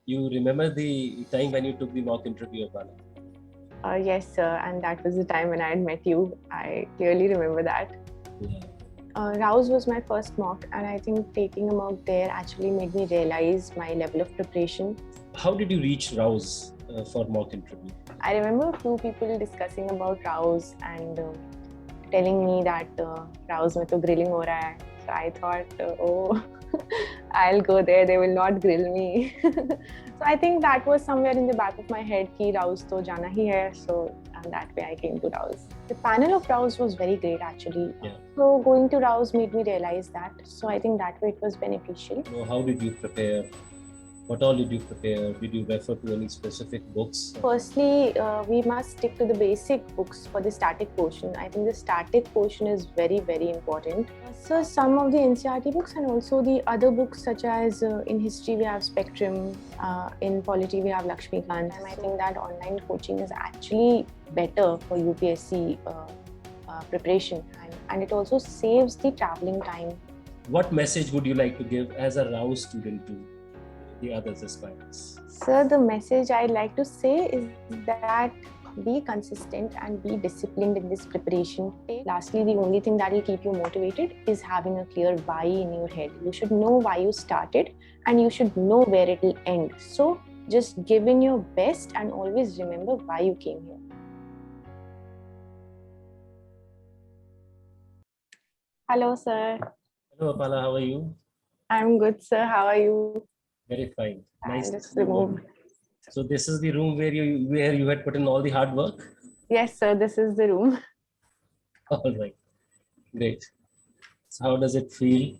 You remember the time when you took the mock interview, Apala? Yes, sir, and that was the time when I had met you. I clearly remember that. Yeah. Raus was my first mock, and I think taking a mock there actually made me realize my level of preparation. How did you reach Raus for mock interview? I remember a few people discussing about Raus and telling me that Raus mein to grilling ho raha hai. So I thought, oh, I'll go there. They will not grill me. So I think that was somewhere in the back of my head ki Raus to jana hi hai. So that way I came to Raus. The panel of Raus was very great actually. Yeah. So going to Raus made me realize that. So I think that way it was beneficial. So how did you prepare? What all did you prepare? Did you refer to any specific books? Firstly, we must stick to the basic books for the static portion. I think the static portion is very, very important. So some of the NCERT books and also the other books such as in history we have Spectrum, in polity we have Lakshmikant. And I think that online coaching is actually better for UPSC preparation, and it also saves the traveling time. What message would you like to give as a Rau student to the others aspirants? Sir, the message I'd like to say is that be consistent and be disciplined in this preparation. Lastly, the only thing that will keep you motivated is having a clear why in your head. You should know why you started and you should know where it will end. So just give in your best and always remember why you came here. Hello, sir. Hello, Apala. How are you? I'm good, sir. How are you? Very fine. Nice. Just remove. So this is the room where you had put in all the hard work? Yes, sir. This is the room. All right. Great. So how does it feel?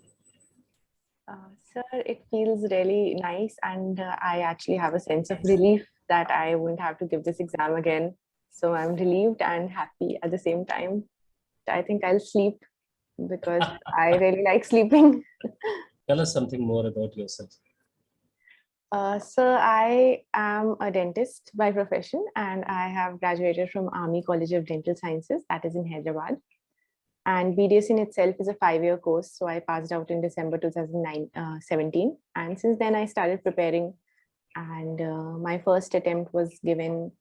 Sir, it feels really nice, and I actually have a sense of relief that I won't have to give this exam again. So I'm relieved and happy at the same time. I think I'll sleep because I really like sleeping. Tell us something more about yourself. Sir, I am a dentist by profession, and I have graduated from Army College of Dental Sciences, that is in Hyderabad. And BDS in itself is a 5-year course. So I passed out in December 2017. And since then, I started preparing. And my first attempt was given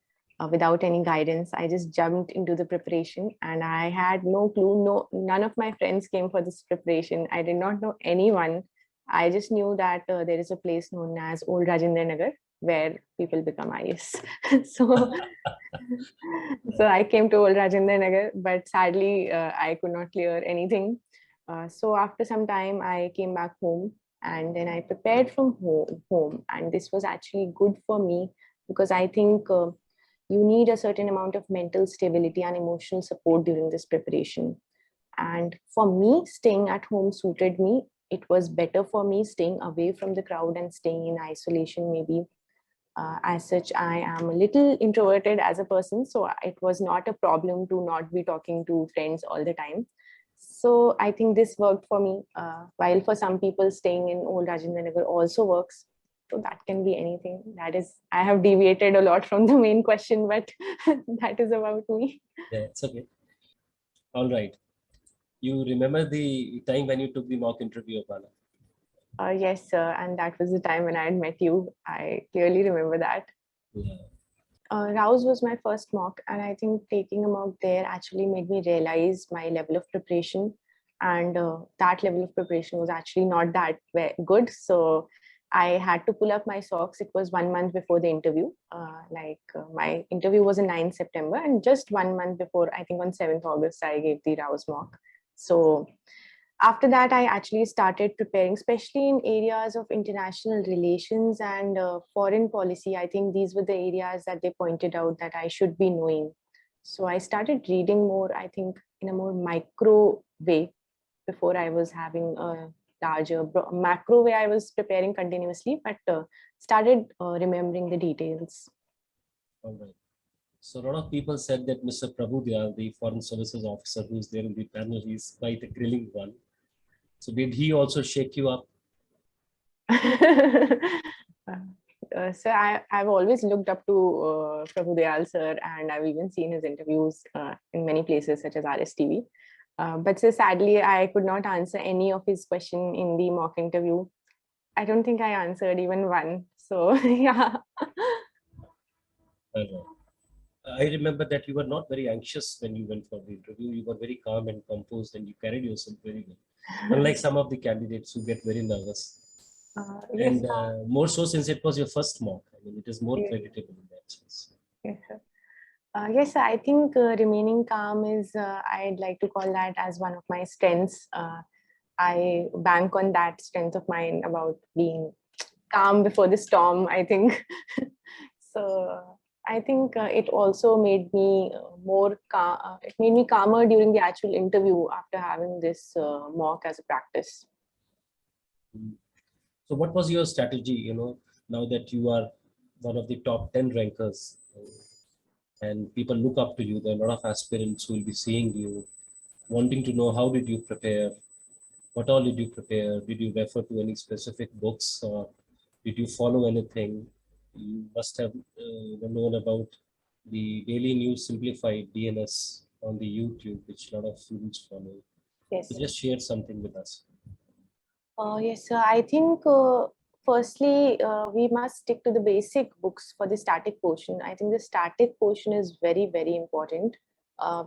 without any guidance. I just jumped into the preparation and I had no clue. None of my friends came for this preparation. I did not know anyone. I just knew that there is a place known as Old Rajendra Nagar where people become IAS. so so I came to Old Rajendra Nagar, but sadly, I could not clear anything. So after some time, I came back home and then I prepared from home. And this was actually good for me because I think you need a certain amount of mental stability and emotional support during this preparation. And for me, staying at home suited me. It was better for me staying away from the crowd and staying in isolation, maybe. As such, I am a little introverted as a person, so it was not a problem to not be talking to friends all the time. So I think this worked for me. While for some people, staying in Old Rajendra Nagar also works. So that can be anything. That is, I have deviated a lot from the main question, but that is about me. Yeah, it's okay. All right. You remember the time when you took the mock interview, Apala? Yes, sir. And that was the time when I had met you. I clearly remember that. Yeah. Raus was my first mock, and I think taking a mock there actually made me realize my level of preparation. And that level of preparation was actually not that good. So I had to pull up my socks. It was 1 month before the interview. My interview was on 9th September, and just 1 month before, I think on 7th August, I gave the Raus mock. So after that, I actually started preparing, especially in areas of international relations and foreign policy. I think these were the areas that they pointed out that I should be knowing. So I started reading more, I think, in a more micro way before I was having a larger macro way. I was preparing continuously, but started remembering the details. All right. So a lot of people said that Mr. Prabhu, the Foreign Services officer who's there in the panel, he's quite a grilling one. So did he also shake you up? So I've always looked up to Prabhu Dayal sir, and I've even seen his interviews in many places such as RSTV. But so sadly, I could not answer any of his question in the mock interview. I don't think I answered even one. So yeah. I remember that you were not very anxious when you went for the interview. You were very calm and composed, and you carried yourself very well. Unlike some of the candidates who get very nervous. Yes. And more so since it was your first mock. I mean, it is more Yes. creditable in that sense. Yes, sir. Yes, I think remaining calm is, I'd like to call that as one of my strengths. I bank on that strength of mine about being calm before the storm, I think. So I think it also made me more calm. It made me calmer during the actual interview after having this mock as a practice. So what was your strategy, now that you are one of the top 10 rankers and people look up to you, there are a lot of aspirants who will be seeing you, wanting to know how did you prepare, what all did you prepare, did you refer to any specific books or did you follow anything? You must have known about the Daily News Simplified DNS on the YouTube, which a lot of students follow. Yes. So just share something with us. Yes, sir. I think firstly, we must stick to the basic books for the static portion. I think the static portion is very, very important.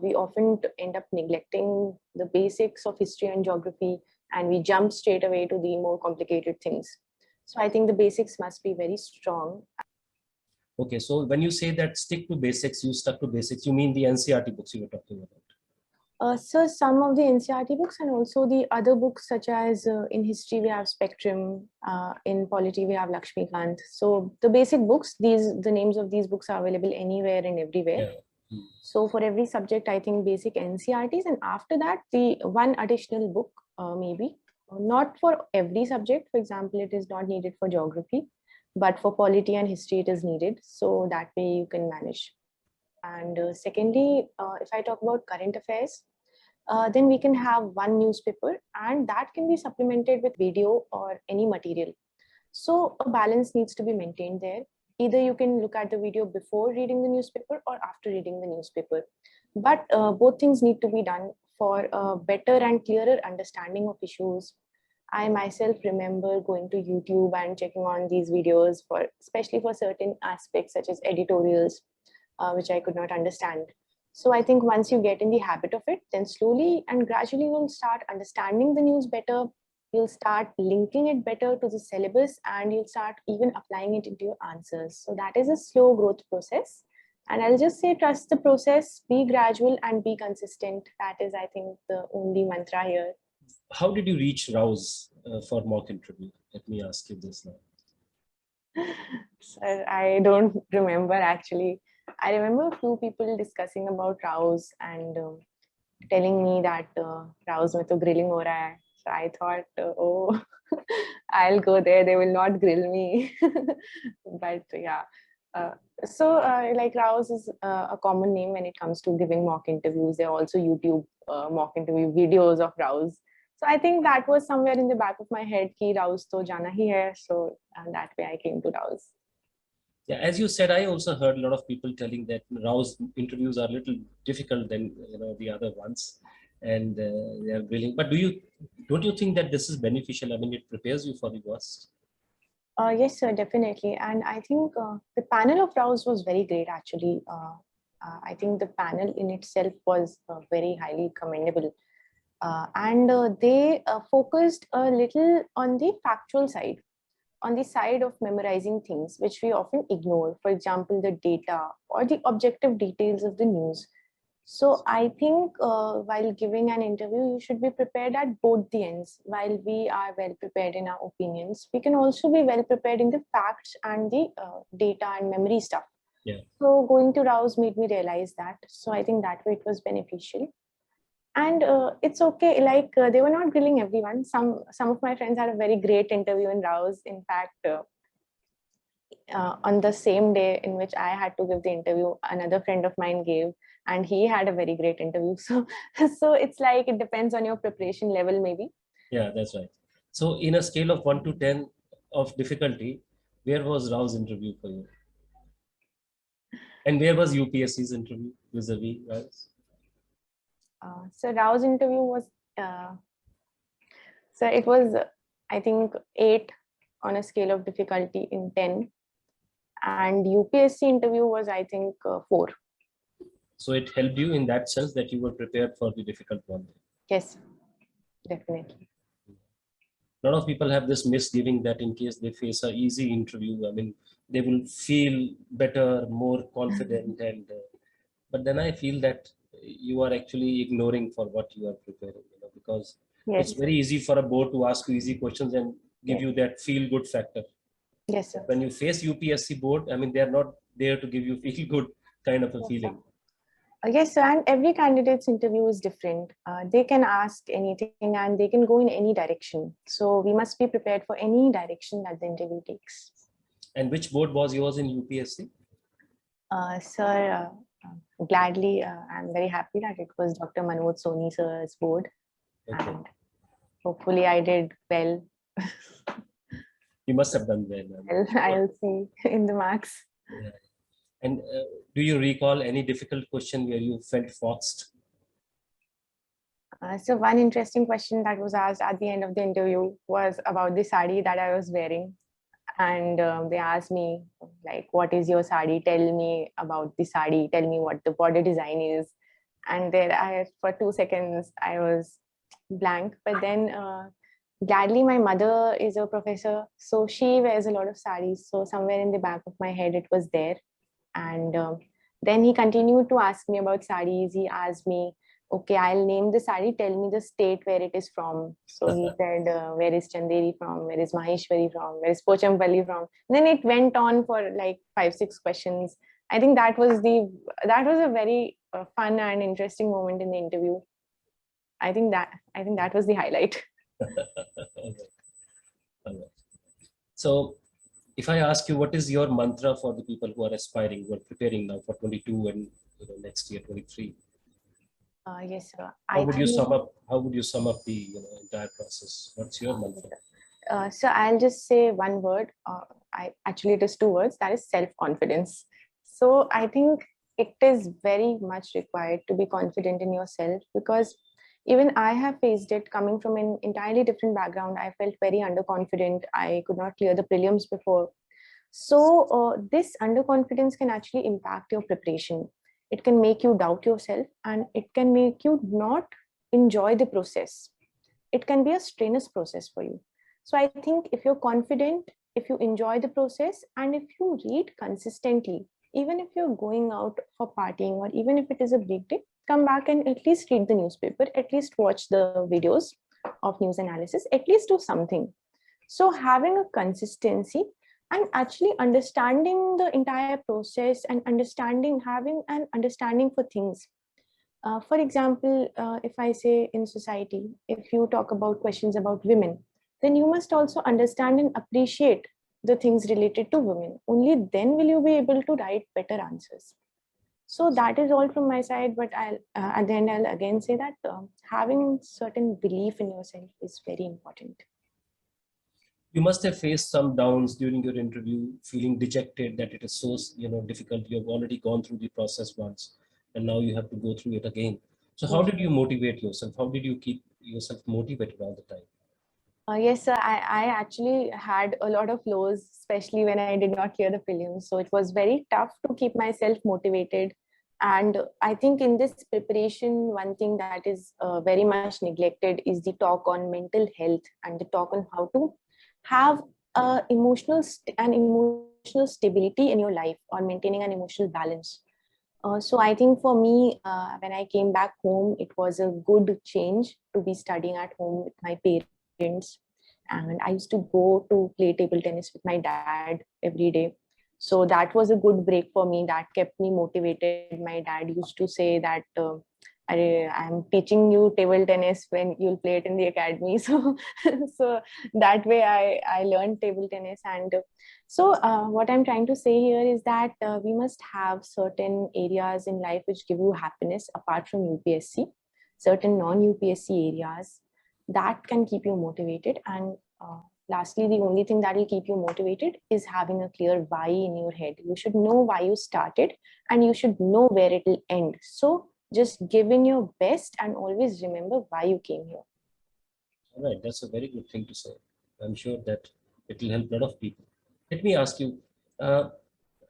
We often end up neglecting the basics of history and geography, and we jump straight away to the more complicated things. So I think the basics must be very strong. Okay, so when you say that stick to basics, you stuck to basics, you mean the NCRT books you were talking about? So some of the NCRT books and also the other books such as in history we have Spectrum, in polity we have Lakshmikant. So the basic books, the names of these books are available anywhere and everywhere. Yeah. So for every subject, I think basic NCRTs, and after that the one additional book maybe, not for every subject. For example, it is not needed for geography, but for polity and history it is needed. So that way you can manage. And secondly, if I talk about current affairs, then we can have one newspaper and that can be supplemented with video or any material. So a balance needs to be maintained there. Either you can look at the video before reading the newspaper or after reading the newspaper. But both things need to be done for a better and clearer understanding of issues. I myself remember going to YouTube and checking on these videos for, especially for certain aspects such as editorials, which I could not understand. So I think once you get in the habit of it, then slowly and gradually you'll start understanding the news better. You'll start linking it better to the syllabus and you'll start even applying it into your answers. So that is a slow growth process. And I'll just say, trust the process, be gradual and be consistent. That is, I think, the only mantra here. How did you reach Raus for mock interview? Let me ask you this now. Sir, I don't remember actually. I remember a few people discussing about Raus and telling me that Raus mein to grilling ho raha hai. So I thought, oh, I'll go there. They will not grill me. But yeah. Like Raus is a common name when it comes to giving mock interviews. There are also YouTube mock interview videos of Raus. So I think that was somewhere in the back of my head ki Raus to jana hi hai. So that way I came to Raus. Yeah, as you said, I also heard a lot of people telling that Raus interviews are a little difficult than the other ones, and they are willing. But don't you think that this is beneficial? I mean, it prepares you for the worst. Yes, sir, definitely. And I think the panel of Raus was very great, actually. I think the panel in itself was very highly commendable. And they focused a little on the factual side, on the side of memorizing things, which we often ignore. For example, the data or the objective details of the news. So I think while giving an interview, you should be prepared at both the ends. While we are well prepared in our opinions, we can also be well prepared in the facts and the data and memory stuff. Yeah. So going to Raus made me realize that. So I think that way it was beneficial. And it's okay. Like they were not grilling everyone. Some of my friends had a very great interview in Raus. In fact, on the same day in which I had to give the interview, another friend of mine gave, and he had a very great interview. So it's like it depends on your preparation level, maybe. Yeah, that's right. So in a scale of 1 to 10 of difficulty, where was Rao's interview for you? And where was UPSC's interview vis-a-vis Rao's? So Rao's interview was, so it was, I think 8 on a scale of difficulty in 10. And UPSC interview was, I think, 4. So it helped you in that sense that you were prepared for the difficult one. Yes, definitely. A lot of people have this misgiving that in case they face an easy interview, I mean, they will feel better, more confident, and but then I feel that you are actually ignoring for what you are preparing, because it's Yes, very easy for a board to ask you easy questions and give yes, you that feel good factor. yes, sir. But when you face UPSC board, I mean, they are not there to give you feel good kind of a Yes, sir. feeling. Yes, sir. And every candidate's interview is different. They can ask anything and they can go in any direction. So we must be prepared for any direction that the interview takes. And which board was yours in UPSC? Sir, gladly, I'm very happy that it was Dr. Manoj Soni sir's board. Okay. And hopefully I did well. You must have done well. I'll see in the marks. Yeah. And do you recall any difficult question where you felt foxed? So one interesting question that was asked at the end of the interview was about the sari that I was wearing. And they asked me, like, what is your sari? Tell me about the sari. Tell me what the border design is. And there for 2 seconds, I was blank. But then gladly, my mother is a professor. So she wears a lot of saris. So somewhere in the back of my head, it was there. And then he continued to ask me about saris. He asked me, okay, I'll name the sari. Tell me the state where it is from. So he said, where is Chanderi from? Where is Maheshwari from? Where is Pochampalli from? And then it went on for like 5-6 questions. I think that was a very fun and interesting moment in the interview. I think that was the highlight. So if I ask you, what is your mantra for the people who are aspiring, who are preparing now for 22 and next year 23? Yes, sir. How would you sum up? How would you sum up the entire process? What's your mantra? So I'll just say one word. It is 2 words. That is self-confidence. So I think it is very much required to be confident in yourself, because even I have faced it coming from an entirely different background. I felt very underconfident. I could not clear the prelims before. So this underconfidence can actually impact your preparation. It can make you doubt yourself, and it can make you not enjoy the process. It can be a strenuous process for you. So I think if you're confident, if you enjoy the process, and if you read consistently, even if you're going out for partying, or even if it is a break day, come back and at least read the newspaper, at least watch the videos of news analysis, at least do something. So having a consistency and actually understanding the entire process and having an understanding for things. For example, if I say in society, if you talk about questions about women, then you must also understand and appreciate the things related to women. Only then will you be able to write better answers. So that is all from my side, but at the end, I'll again say that having certain belief in yourself is very important. You must have faced some downs during your interview, feeling dejected that it is so difficult. You have already gone through the process once, and now you have to go through it again. So how did you motivate yourself? How did you keep yourself motivated all the time? Yes, sir. I actually had a lot of lows, especially when I did not clear the prelims. So it was very tough to keep myself motivated. And I think in this preparation, one thing that is very much neglected is the talk on mental health and the talk on how to have emotional stability in your life, or maintaining an emotional balance. So I think for me, when I came back home, it was a good change to be studying at home with my parents. And I used to go to play table tennis with my dad every day. So that was a good break for me. That kept me motivated. My dad used to say that I'm teaching you table tennis when you'll play it in the academy. So, so that way I learned table tennis. And so what I'm trying to say here is that we must have certain areas in life which give you happiness apart from UPSC, certain non-UPSC areas that can keep you motivated. And lastly, the only thing that will keep you motivated is having a clear why in your head. You should know why you started, and you should know where it will end. So just give in your best and always remember why you came here. All right, that's a very good thing to say. I'm sure that It will help a lot of people. Let me ask you, uh,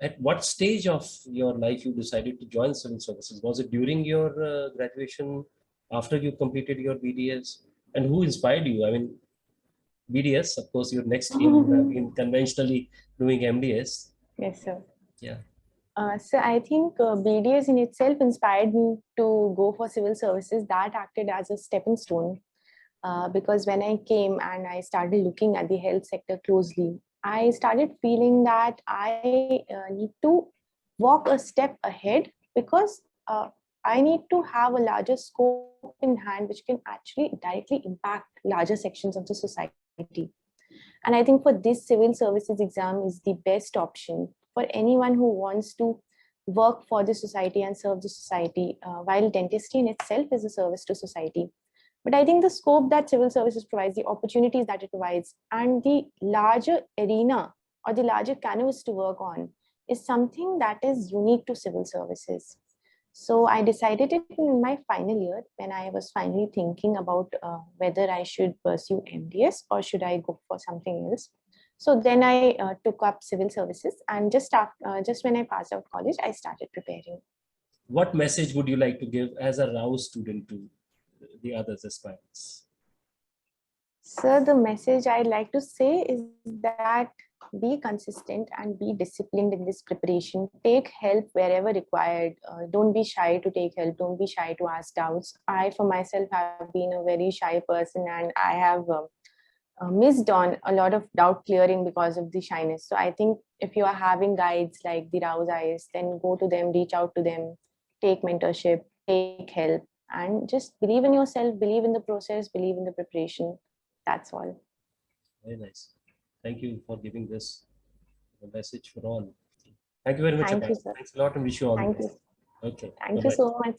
at what stage of your life you decided to join civil services? Was it during your graduation, after you completed your BDS? And who inspired you? I mean, BDS, of course, your next aim would have been conventionally doing MDS. Yes, sir. Yeah. So I think BDS in itself inspired me to go for civil services. That acted as a stepping stone, because when I came and I started looking at the health sector closely, I started feeling that I need to walk a step ahead, because I need to have a larger scope in hand which can actually directly impact larger sections of the society. And I think for this civil services exam is the best option for anyone who wants to work for the society and serve the society, while dentistry in itself is a service to society. But I think the scope that civil services provides, the opportunities that it provides, and the larger arena or the larger canvas to work on is something that is unique to civil services. So I decided it in my final year when I was finally thinking about whether I should pursue MDS or should I go for something else. So then I took up civil services, and just when I passed out college, I started preparing. What message would you like to give as a Raus student to the others aspirants? So the message I'd like to say is that be consistent and be disciplined in this preparation. Take help wherever required. Don't be shy to take help. Don't be shy to ask doubts. I, for myself, have been a very shy person, and I have missed on a lot of doubt clearing because of the shyness. So I think if you are having guides like the Raus IAS, then go to them, reach out to them, take mentorship, take help, and just believe in yourself, believe in the process, believe in the preparation. That's all. Very nice. Thank you for giving this message for all. Thank you very much, Thank Apala. you, sir. Thanks a lot and wish you all the Thank best. you. Okay. Thank you Bye-bye. so much.